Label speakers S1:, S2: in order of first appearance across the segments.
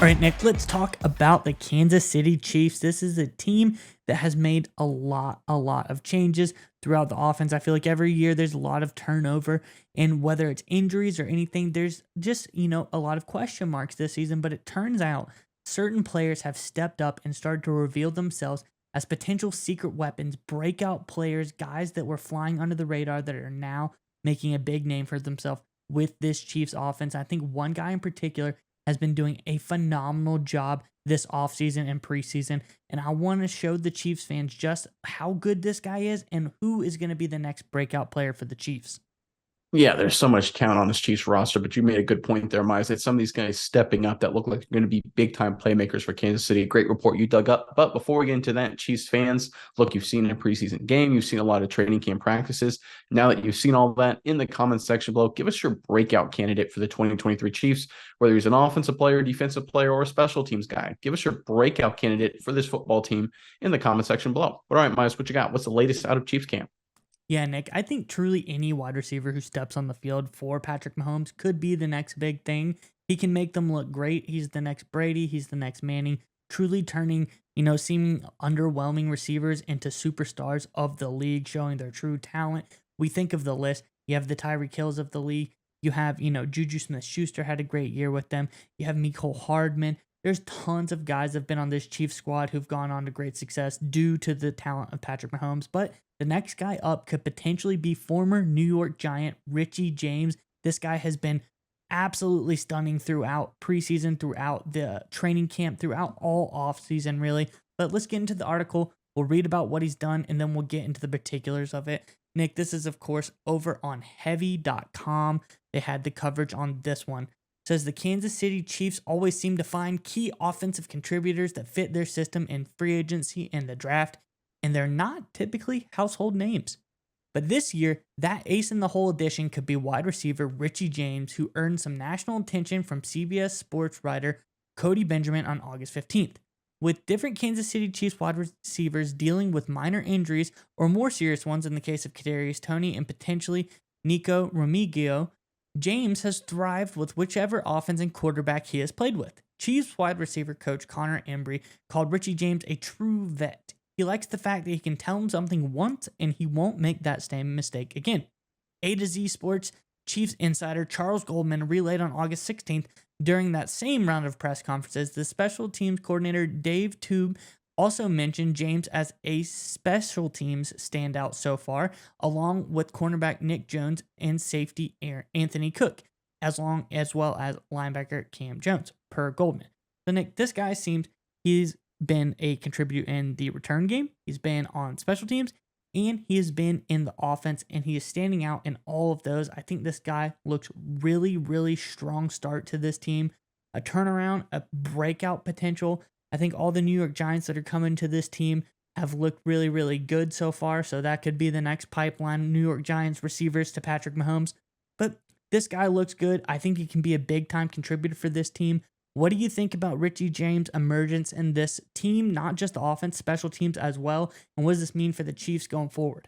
S1: All right, Nick, let's talk about the Kansas City Chiefs. This is a team that has made a lot of changes throughout the offense. I feel like every year there's a lot of turnover, and whether it's injuries or anything, there's just, a lot of question marks this season. But it turns out certain players have stepped up and started to reveal themselves as potential secret weapons, breakout players, guys that were flying under the radar that are now making a big name for themselves with this Chiefs offense. I think one guy in particular has been doing a phenomenal job this offseason and preseason. And I want to show the Chiefs fans just how good this guy is and who is going to be the next breakout player for the Chiefs.
S2: Yeah, there's so much talent on this Chiefs roster, but you made a good point there, Miles. That some of these guys stepping up that look like they're going to be big time playmakers for Kansas City. Great report you dug up. But before we get into that, Chiefs fans, look, you've seen a preseason game, you've seen a lot of training camp practices. Now that you've seen all that, in the comments section below, give us your breakout candidate for the 2023 Chiefs, whether he's an offensive player, defensive player, or a special teams guy. Give us your breakout candidate for this football team in the comment section below. All right, Miles, what you got? What's the latest out of Chiefs camp?
S1: Yeah, Nick, I think truly any wide receiver who steps on the field for Patrick Mahomes could be the next big thing. He can make them look great. He's the next Brady. He's the next Manning, truly turning, seeming underwhelming receivers into superstars of the league, showing their true talent. We think of the list. You have the Tyreek Hills of the league. You have, Juju Smith-Schuster had a great year with them. You have Mecole Hardman. There's tons of guys that have been on this Chiefs squad who've gone on to great success due to the talent of Patrick Mahomes. But the next guy up could potentially be former New York Giant Richie James. This guy has been absolutely stunning throughout preseason, throughout the training camp, throughout all offseason, really. But let's get into the article. We'll read about what he's done, and then we'll get into the particulars of it. Nick, this is, of course, over on heavy.com. They had the coverage on this one. Says the Kansas City Chiefs always seem to find key offensive contributors that fit their system in free agency and the draft, and they're not typically household names. But this year, that ace in the hole addition could be wide receiver Richie James, who earned some national attention from CBS sports writer Cody Benjamin on August 15th. With different Kansas City Chiefs wide receivers dealing with minor injuries or more serious ones in the case of Kadarius Toney and potentially Nico Remigio, James has thrived with whichever offense and quarterback he has played with. Chiefs wide receiver coach Connor Embry called Richie James a true vet. He likes the fact that he can tell him something once and he won't make that same mistake again. A to Z Sports Chiefs insider Charles Goldman relayed on August 16th during that same round of press conferences. The special teams coordinator Dave Toub also mentioned James as a special teams standout so far, along with cornerback Nick Jones and safety Anthony Cook, as well as linebacker Cam Jones, per Goldman. So Nick, this guy seems he's been a contributor in the return game, he's been on special teams, and he has been in the offense, and he is standing out in all of those. I think this guy looks really strong start to this team, a turnaround, a breakout potential. I think all the New York Giants that are coming to this team have looked really good so far, so that could be the next pipeline, New York Giants receivers to Patrick Mahomes. But this guy looks good. I think he can be a big-time contributor for this team. What do you think about Richie James' emergence in this team, not just the offense, special teams as well? And what does this mean for the Chiefs going forward?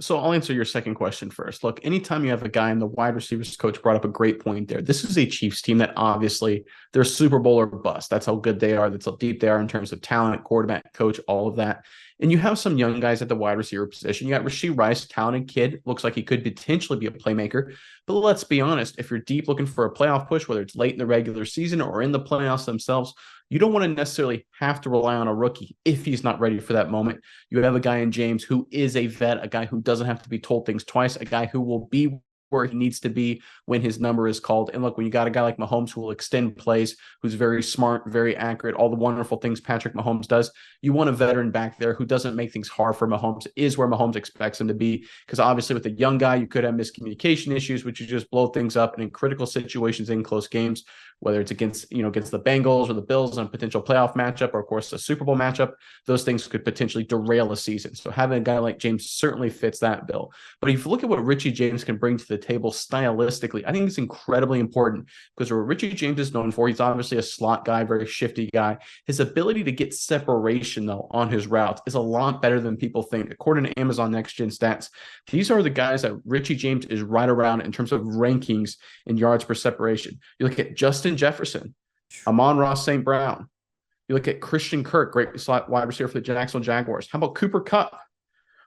S2: So I'll answer your second question first. Look, anytime you have a guy, and the wide receivers coach brought up a great point there. This is a Chiefs team that obviously they're Super Bowl or bust. That's how good they are. That's how deep they are in terms of talent, quarterback, coach, all of that. And you have some young guys at the wide receiver position. You got Rashee Rice, talented kid, looks like he could potentially be a playmaker. But let's be honest, if you're deep looking for a playoff push, whether it's late in the regular season or in the playoffs themselves, you don't want to necessarily have to rely on a rookie if he's not ready for that moment. You have a guy in James who is a vet, a guy who doesn't have to be told things twice, a guy who will be where he needs to be when his number is called. And look, when you got a guy like Mahomes who will extend plays, who's very smart, very accurate, all the wonderful things Patrick Mahomes does, you want a veteran back there who doesn't make things hard for Mahomes, is where Mahomes expects him to be. Because obviously with a young guy, you could have miscommunication issues, which you just blow things up. And in critical situations in close games, whether it's against the Bengals or the Bills on a potential playoff matchup, or of course a Super Bowl matchup, those things could potentially derail a season. So having a guy like James certainly fits that bill. But if you look at what Richie James can bring to the table stylistically, I think it's incredibly important, because what Richie James is known for, he's obviously a slot guy, very shifty guy. His ability to get separation though on his routes is a lot better than people think. According to Amazon Next Gen Stats, these are the guys that Richie James is right around in terms of rankings in yards per separation. You look at Justin Jefferson, Amon-Ra St. Brown. You look at Christian Kirk, great slot wide receiver for the Jacksonville Jaguars. How about Cooper Kupp?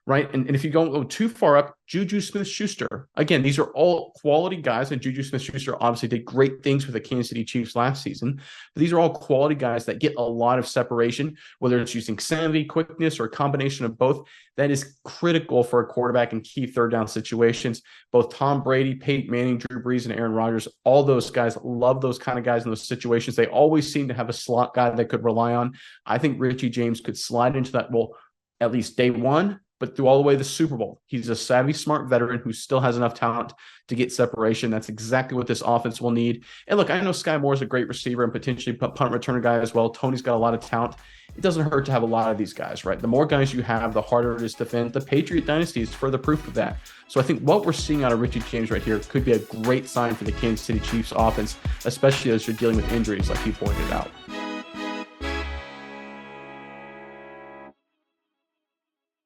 S2: Right. And if you don't go too far up, Juju Smith-Schuster. Again, these are all quality guys, and Juju Smith-Schuster obviously did great things for the Kansas City Chiefs last season. But these are all quality guys that get a lot of separation, whether it's using sanity, quickness, or a combination of both. That is critical for a quarterback in key third down situations. Both Tom Brady, Peyton Manning, Drew Brees, and Aaron Rodgers, all those guys love those kind of guys in those situations. They always seem to have a slot guy they could rely on. I think Richie James could slide into that role at least day one, but through all the way to the Super Bowl. He's a savvy, smart veteran who still has enough talent to get separation. That's exactly what this offense will need. And look, I know Sky Moore is a great receiver and potentially punt returner guy as well. Tony's got a lot of talent. It doesn't hurt to have a lot of these guys, right? The more guys you have, the harder it is to defend. The Patriot dynasty is further proof of that. So I think what we're seeing out of Richie James right here could be a great sign for the Kansas City Chiefs offense, especially as you're dealing with injuries like he pointed out.